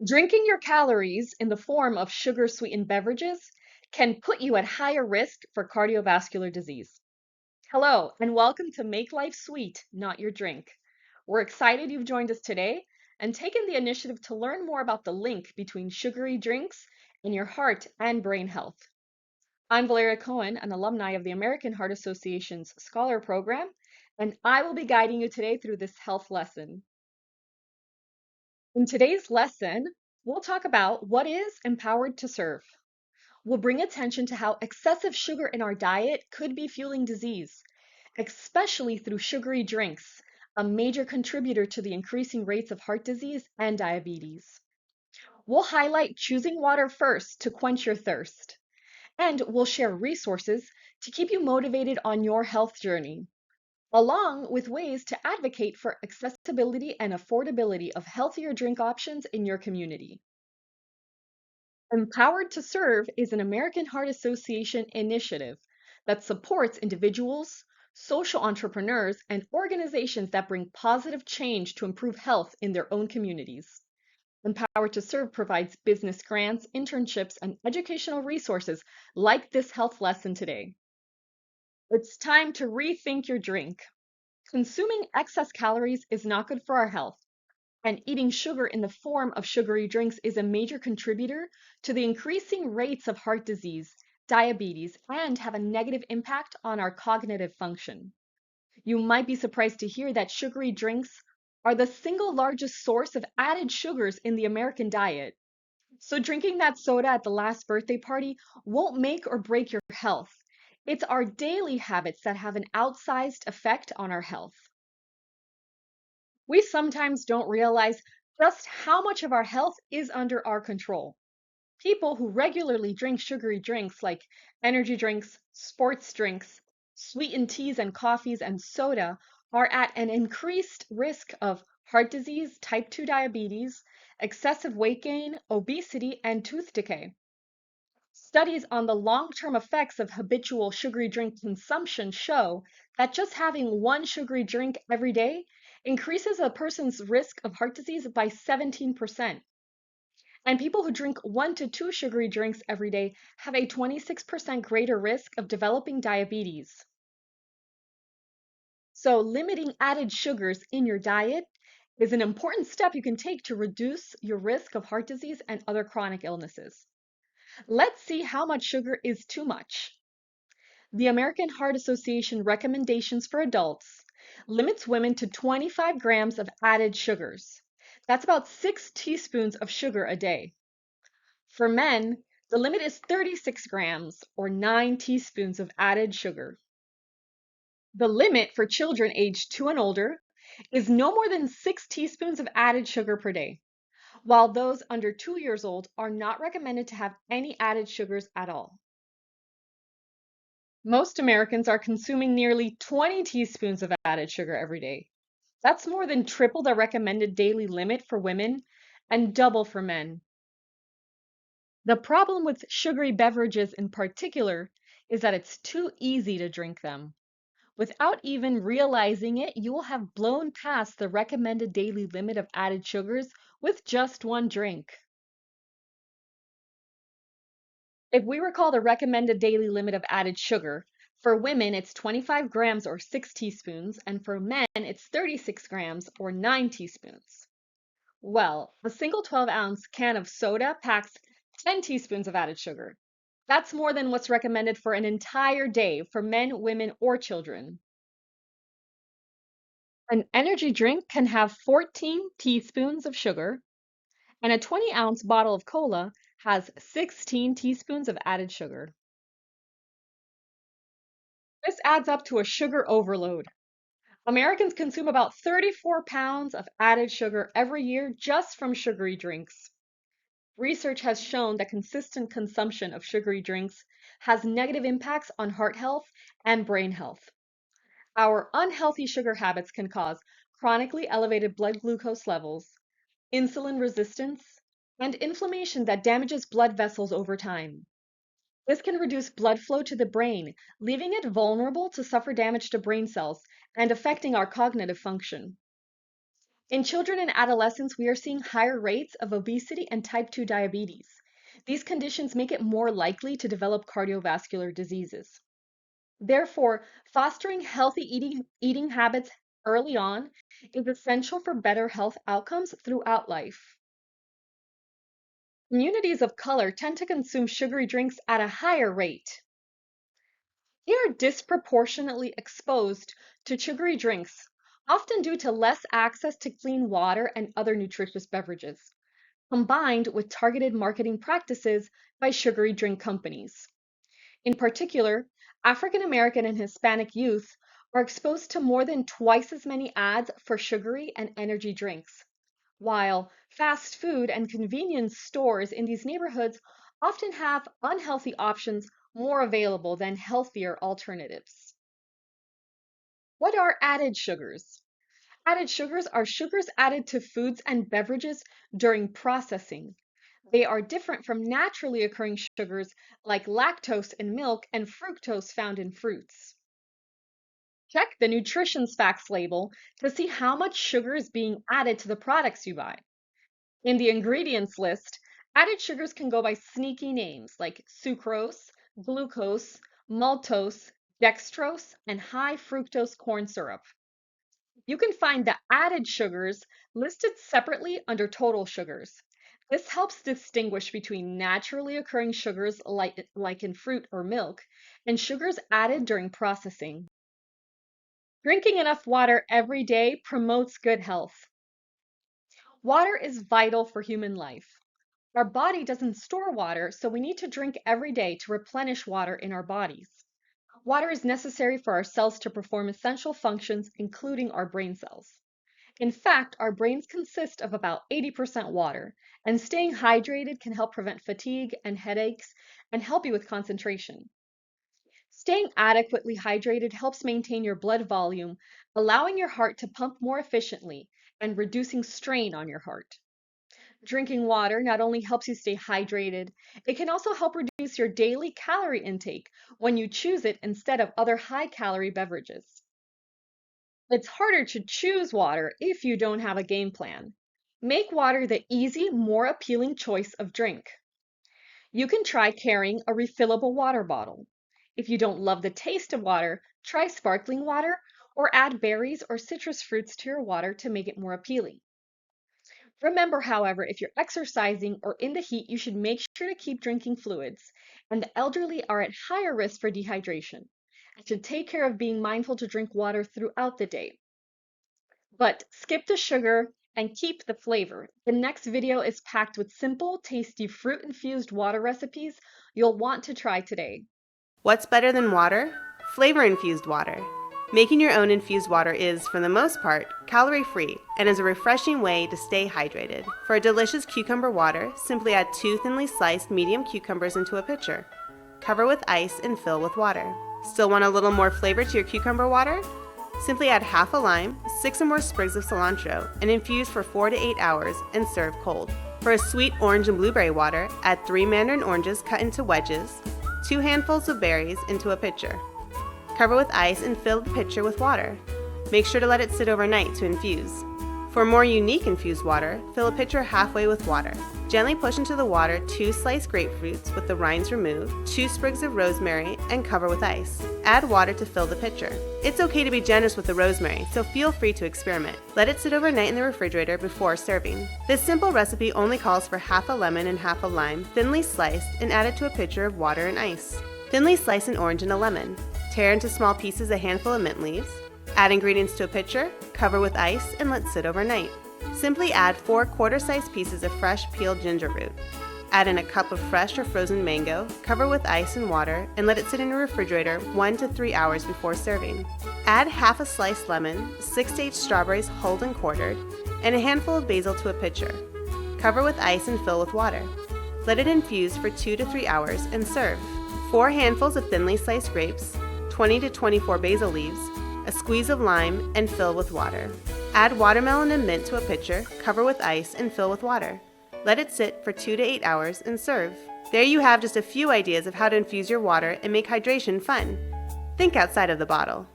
Drinking your calories in the form of sugar-sweetened beverages can put you at higher risk for cardiovascular disease. Hello, and welcome to Make Life Sweet, Not Your Drink. We're excited you've joined us today and taken the initiative to learn more about the link between sugary drinks and your heart and brain health. I'm Valeria Cohen, an alumni of the American Heart Association's Scholar Program, and I will be guiding you today through this health lesson. In today's lesson, we'll talk about what is empowered to serve. We'll bring attention to how excessive sugar in our diet could be fueling disease, especially through sugary drinks, a major contributor to the increasing rates of heart disease and diabetes. We'll highlight choosing water first to quench your thirst, and we'll share resources to keep you motivated on your health journey, along with ways to advocate for accessibility and affordability of healthier drink options in your community. Empowered to Serve is an American Heart Association initiative that supports individuals, social entrepreneurs, and organizations that bring positive change to improve health in their own communities. Empowered to Serve provides business grants, internships, and educational resources like this health lesson today. It's time to rethink your drink. Consuming excess calories is not good for our health, and eating sugar in the form of sugary drinks is a major contributor to the increasing rates of heart disease, diabetes, and have a negative impact on our cognitive function. You might be surprised to hear that sugary drinks are the single largest source of added sugars in the American diet. So drinking that soda at the last birthday party won't make or break your health. It's our daily habits that have an outsized effect on our health. We sometimes don't realize just how much of our health is under our control. People who regularly drink sugary drinks like energy drinks, sports drinks, sweetened teas and coffees, and soda are at an increased risk of heart disease, type 2 diabetes, excessive weight gain, obesity, and tooth decay. Studies on the long-term effects of habitual sugary drink consumption show that just having one sugary drink every day increases a person's risk of heart disease by 17%. And people who drink 1 to 2 sugary drinks every day have a 26% greater risk of developing diabetes. So limiting added sugars in your diet is an important step you can take to reduce your risk of heart disease and other chronic illnesses. Let's see how much sugar is too much. The American Heart Association recommendations for adults limits women to 25 grams of added sugars. That's about 6 teaspoons of sugar a day. For men, the limit is 36 grams or 9 teaspoons of added sugar. The limit for children aged 2 and older is no more than 6 teaspoons of added sugar per day, while those under 2 years old are not recommended to have any added sugars at all. Most Americans are consuming nearly 20 teaspoons of added sugar every day. That's more than triple the recommended daily limit for women and double for men. The problem with sugary beverages in particular is that it's too easy to drink them. Without even realizing it, you will have blown past the recommended daily limit of added sugars with just one drink. If we recall the recommended daily limit of added sugar, for women it's 25 grams or 6 teaspoons, and for men it's 36 grams or 9 teaspoons. Well, a single 12-ounce can of soda packs 10 teaspoons of added sugar. That's more than what's recommended for an entire day for men, women, or children. An energy drink can have 14 teaspoons of sugar, and a 20-ounce bottle of cola has 16 teaspoons of added sugar. This adds up to a sugar overload. Americans consume about 34 pounds of added sugar every year just from sugary drinks. Research has shown that consistent consumption of sugary drinks has negative impacts on heart health and brain health. Our unhealthy sugar habits can cause chronically elevated blood glucose levels, insulin resistance, and inflammation that damages blood vessels over time. This can reduce blood flow to the brain, leaving it vulnerable to suffer damage to brain cells and affecting our cognitive function. In children and adolescents, we are seeing higher rates of obesity and type 2 diabetes. These conditions make it more likely to develop cardiovascular diseases. Therefore, fostering healthy eating habits early on is essential for better health outcomes throughout life. Communities of color tend to consume sugary drinks at a higher rate. They are disproportionately exposed to sugary drinks, often due to less access to clean water and other nutritious beverages, combined with targeted marketing practices by sugary drink companies. In particular, African American and Hispanic youth are exposed to more than twice as many ads for sugary and energy drinks, while fast food and convenience stores in these neighborhoods often have unhealthy options more available than healthier alternatives. What are added sugars? Added sugars are sugars added to foods and beverages during processing. They are different from naturally occurring sugars like lactose in milk and fructose found in fruits. Check the nutrition facts label to see how much sugar is being added to the products you buy. In the ingredients list, added sugars can go by sneaky names like sucrose, glucose, maltose, dextrose, and high fructose corn syrup. You can find the added sugars listed separately under total sugars. This helps distinguish between naturally occurring sugars like in fruit or milk and sugars added during processing. Drinking enough water every day promotes good health. Water is vital for human life. Our body doesn't store water, so we need to drink every day to replenish water in our bodies. Water is necessary for our cells to perform essential functions, including our brain cells. In fact, our brains consist of about 80% water, and staying hydrated can help prevent fatigue and headaches and help you with concentration. Staying adequately hydrated helps maintain your blood volume, allowing your heart to pump more efficiently and reducing strain on your heart. Drinking water not only helps you stay hydrated, it can also help reduce your daily calorie intake when you choose it instead of other high-calorie beverages. It's harder to choose water if you don't have a game plan. Make water the easy, more appealing choice of drink. You can try carrying a refillable water bottle. If you don't love the taste of water, try sparkling water or add berries or citrus fruits to your water to make it more appealing. Remember, however, if you're exercising or in the heat, you should make sure to keep drinking fluids, and the elderly are at higher risk for dehydration. And should take care of being mindful to drink water throughout the day. But skip the sugar and keep the flavor. The next video is packed with simple, tasty fruit-infused water recipes you'll want to try today. What's better than water? Flavor-infused water. Making your own infused water is, for the most part, calorie-free and is a refreshing way to stay hydrated. For a delicious cucumber water, simply add 2 thinly sliced medium cucumbers into a pitcher. Cover with ice and fill with water. Still want a little more flavor to your cucumber water? Simply add half a lime, 6 or more sprigs of cilantro, and infuse for 4 to 8 hours and serve cold. For a sweet orange and blueberry water, add 3 mandarin oranges cut into wedges, 2 handfuls of berries into a pitcher. Cover with ice and fill the pitcher with water. Make sure to let it sit overnight to infuse. For more unique infused water, fill a pitcher halfway with water. Gently push into the water 2 sliced grapefruits with the rinds removed, 2 sprigs of rosemary, and cover with ice. Add water to fill the pitcher. It's okay to be generous with the rosemary, so feel free to experiment. Let it sit overnight in the refrigerator before serving. This simple recipe only calls for half a lemon and half a lime, thinly sliced, and added to a pitcher of water and ice. Thinly slice an orange and a lemon. Tear into small pieces a handful of mint leaves. Add ingredients to a pitcher, cover with ice, and let sit overnight. Simply add 4 quarter-sized pieces of fresh peeled ginger root. Add in a cup of fresh or frozen mango, cover with ice and water, and let it sit in the refrigerator 1 to 3 hours before serving. Add half a sliced lemon, 6 to 8 strawberries hulled and quartered, and a handful of basil to a pitcher. Cover with ice and fill with water. Let it infuse for 2 to 3 hours and serve. 4 handfuls of thinly sliced grapes, 20 to 24 basil leaves, a squeeze of lime, and fill with water. Add watermelon and mint to a pitcher, cover with ice, and fill with water. Let it sit for 2 to 8 hours and serve. There you have just a few ideas of how to infuse your water and make hydration fun. Think outside of the bottle.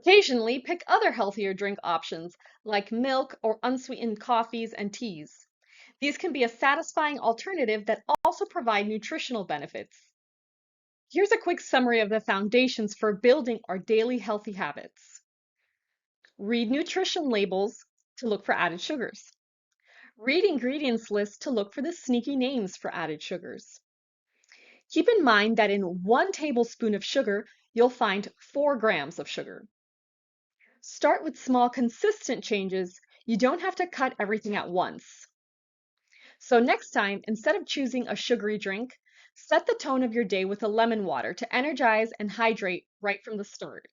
Occasionally, pick other healthier drink options like milk or unsweetened coffees and teas. These can be a satisfying alternative that also provide nutritional benefits. Here's a quick summary of the foundations for building our daily healthy habits. Read nutrition labels to look for added sugars. Read ingredients lists to look for the sneaky names for added sugars. Keep in mind that in 1 tablespoon of sugar, you'll find 4 grams of sugar. Start with small, consistent changes. You don't have to cut everything at once. So next time, instead of choosing a sugary drink, set the tone of your day with a lemon water to energize and hydrate right from the start.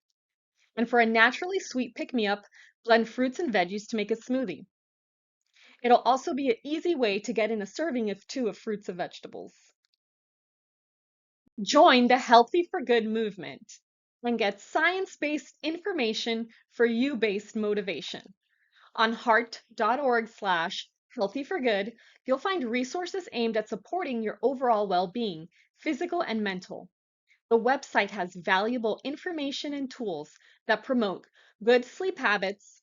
And for a naturally sweet pick-me-up, blend fruits and veggies to make a smoothie. It'll also be an easy way to get in a serving or two of fruits and vegetables. Join the Healthy for Good movement and get science-based information for you-based motivation. On heart.org/healthyforgood, you'll find resources aimed at supporting your overall well-being, physical and mental. The website has valuable information and tools that promote good sleep habits,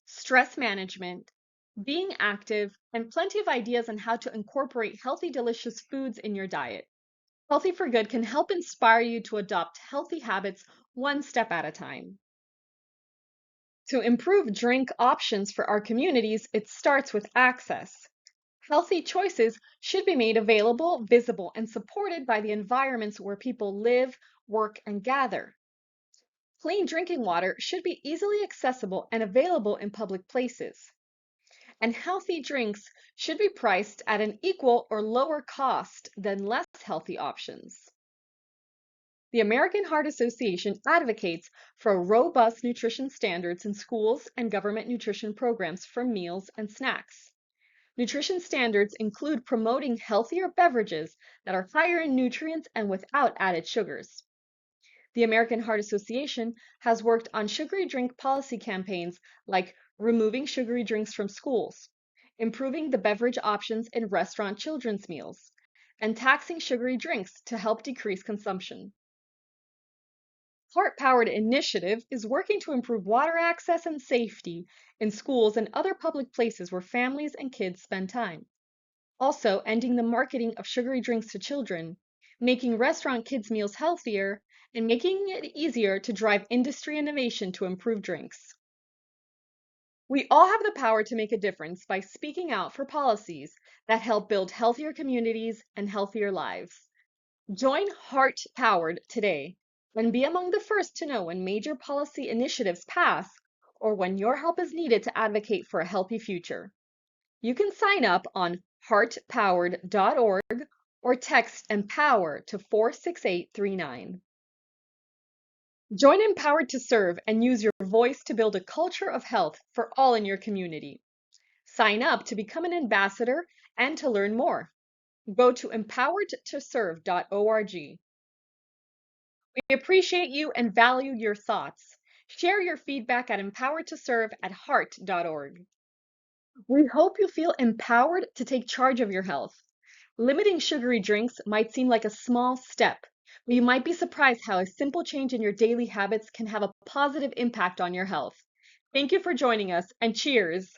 stress management, being active, and plenty of ideas on how to incorporate healthy, delicious foods in your diet. Healthy for Good can help inspire you to adopt healthy habits one step at a time. To improve drink options for our communities, it starts with access. Healthy choices should be made available, visible, and supported by the environments where people live, work, and gather. Clean drinking water should be easily accessible and available in public places. And healthy drinks should be priced at an equal or lower cost than less healthy options. The American Heart Association advocates for robust nutrition standards in schools and government nutrition programs for meals and snacks. Nutrition standards include promoting healthier beverages that are higher in nutrients and without added sugars. The American Heart Association has worked on sugary drink policy campaigns like removing sugary drinks from schools, improving the beverage options in restaurant children's meals, and taxing sugary drinks to help decrease consumption. Heart Powered Initiative is working to improve water access and safety in schools and other public places where families and kids spend time. Also, ending the marketing of sugary drinks to children, making restaurant kids' meals healthier, and making it easier to drive industry innovation to improve drinks. We all have the power to make a difference by speaking out for policies that help build healthier communities and healthier lives. Join Heart Powered today and be among the first to know when major policy initiatives pass or when your help is needed to advocate for a healthy future. You can sign up on heartpowered.org or text EMPOWER to 46839. Join Empowered to Serve and use your voice to build a culture of health for all in your community. Sign up to become an ambassador and to learn more. Go to empoweredtoserve.org. We appreciate you and value your thoughts. Share your feedback at empoweredtoserve@heart.org. We hope you feel empowered to take charge of your health. Limiting sugary drinks might seem like a small step, but you might be surprised how a simple change in your daily habits can have a positive impact on your health. Thank you for joining us, and cheers!